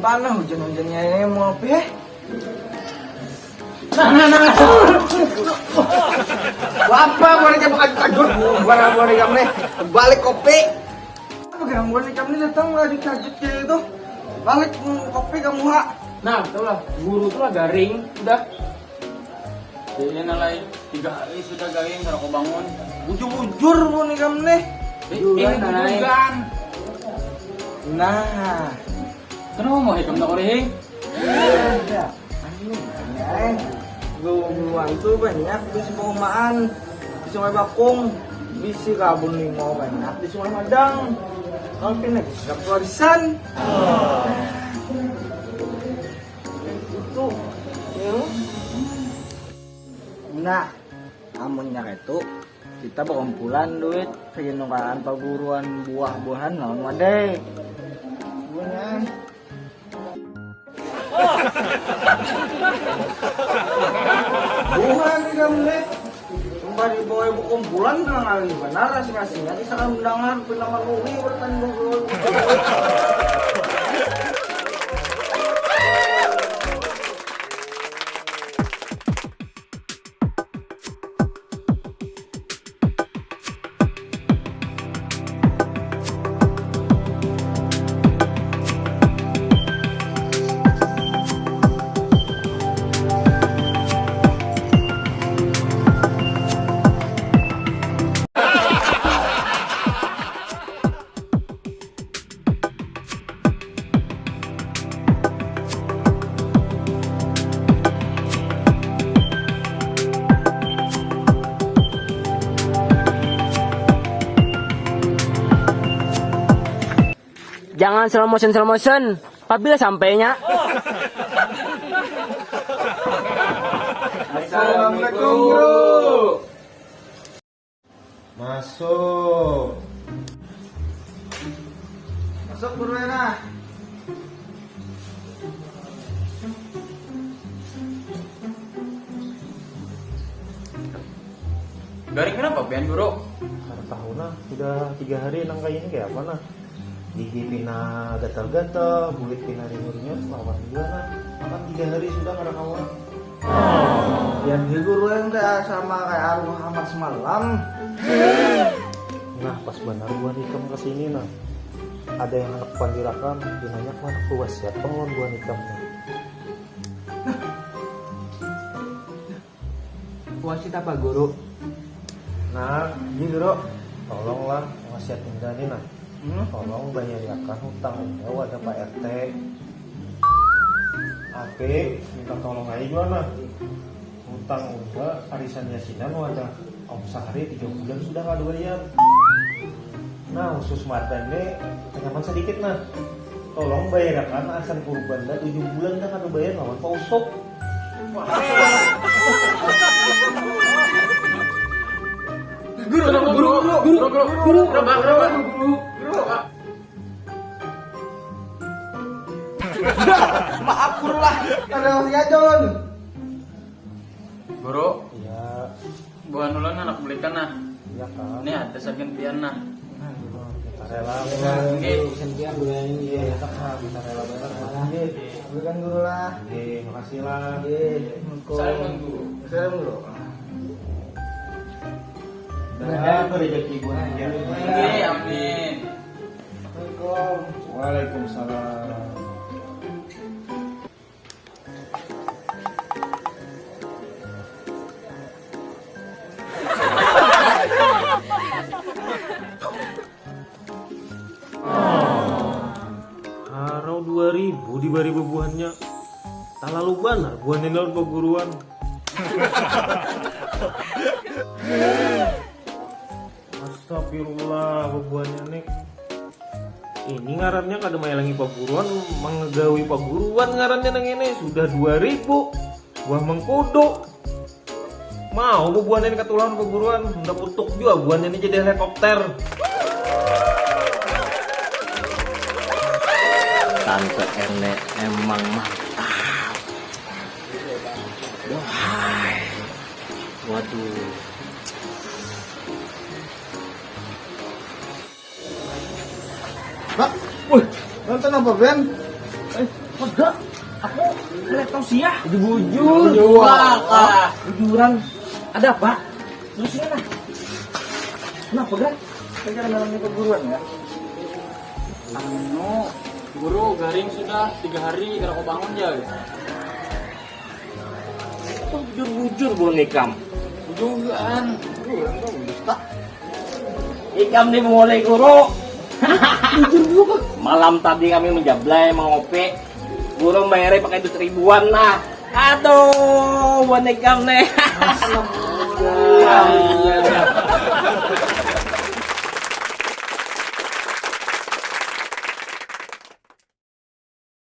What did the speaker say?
panas hujan-hujannya ini mau apa ya? Apa boleh kayak pakai kajut? Barang boleh kamu nih balik kopi. Apa gangguan kamu nih datang lagi kajut kayak itu? Balik kopi kamu hak. Nah, betul lah. Guru tuh lah garing, udah. Jadi nalai 3 hari sudah garing kalau kau bangun. Bujur-bujur bu nih kamu nih. Ini bujugan. Nah, Kenapa mau hikam tak korehing? ada. Guluan tuh banyak di Sukomaan, di Sungai Bakung, di Sikabun Limo banyak, di Sungai Madang. Kalau pindah gak warisan. Itu, yuk. Nah, amunnya itu kita berkumpulan duit penyelenggaraan perguruan buah-buahan naon wadai. Buahnya. Bukan kamu nih. Kembali bawa kumpulan dengan kali benar rasanya bisa kan mendengar pendengar Rumi bertanding. Jangan slow motion. Apabila sampainya. Assalamualaikum bro. Masuk. Masuk bro ya. Garing kenapa, Pian Guru? Karena tahu nah, sudah 3 hari nang kayak ini kayak apa nah? Gigi pina gatal-gatal, kulit pina rinurnya lawan juga nah. Makan 3 hari sudah karena kawan. Yang di guru yang kayak sama kayak arwah Muhammad semalam. Nah pas benar gua nikam kesini nah, ada yang anak pandirakan, dinanya mana ku wasiat pengen gua nikamnya. Wasit apa guru? Nah, ini guru, tolonglah wasiat indah nih nah. Tolong bayarkan hutang anda wadah Pak RT. Ape minta tolong aja gua nah. Hutang unda arisan yasinan wadah om sehari 3 bulan sudah nggak bayar. Nah khusus mata ini kenyaman sedikit nah. Tolong bayarkan asan kurban dah 7 bulan dah nggak bayar lawan Pak Usop. Guru. Maaf guru lah, ada masih aja lon. Guru, Iya, buah nulan anak belikan nah. iya kan. Ini ada saking pian nah. Kita rela Nggih. Sentian guru ini. Iya, kita rela banget. Iya, Bukan guru lah. iya, makasih lah. Salam Guru. Salam guru. Dan rezeki gua. Nggih, amin. Assalamualaikum. Waalaikumsalam. Harau 2000 dibari bebuannya. Tak lalu benar buahnya lawan perguruan. Astagfirullah bebuannya nih. Ini ngarannya kada mayalangi perguruan, mengegawi perguruan ngarannya nang ini sudah 2000. Buah mengkudo. Mau bebuannya ini ketularan perguruan, ndak putuk juga buahnya ini jadi helikopter. Tante Erne emang mantap. Wahai. Waduh. Pak, wih, nonton apa Ben? Enggak, aku ngeliat tausiah. Bujur. Bujuran. Ada apa? Terusin lah. Kenapa, Gan? Kejar dalamnya perguruan ya? Anu, guru garing sudah 3 hari kalau kau bangun ya. Bujur-bujur bonekam. Bujuran. Ikam nih mulai guru. Malam tadi kami menjablay mengopi. Guru bayarnya pakai duit ribuan lah. Aduh, bonekam nih. Iya.